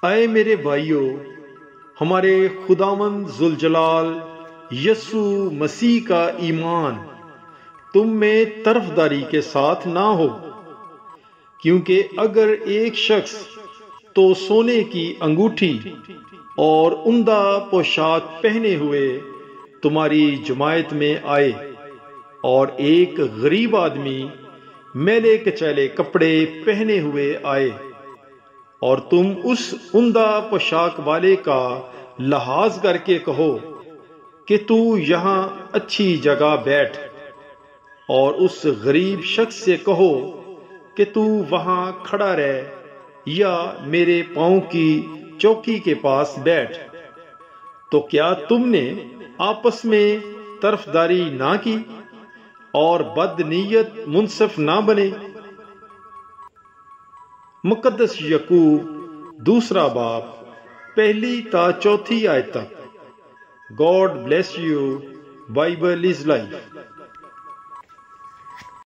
اے میرے بھائیو، ہمارے خداوند ذوالجلال یسوع مسیح کا ایمان تم میں طرفداری کے ساتھ نہ ہو، کیونکہ اگر ایک شخص تو سونے کی انگوٹھی اور عمدہ پوشاک پہنے ہوئے تمہاری جماعت میں آئے اور ایک غریب آدمی میلے کچیلے کپڑے پہنے ہوئے آئے، اور تم اس عمدہ پوشاک والے کا لحاظ کر کے کہو کہ تو یہاں اچھی جگہ بیٹھ، اور اس غریب شخص سے کہو کہ تو وہاں کھڑا رہ یا میرے پاؤں کی چوکی کے پاس بیٹھ، تو کیا تم نے آپس میں طرفداری نہ کی اور بد نیت منصف نہ بنے؟ مقدس یعقوب 2 باب 1 تا 4 آیت تک۔ God bless you. Bible is life.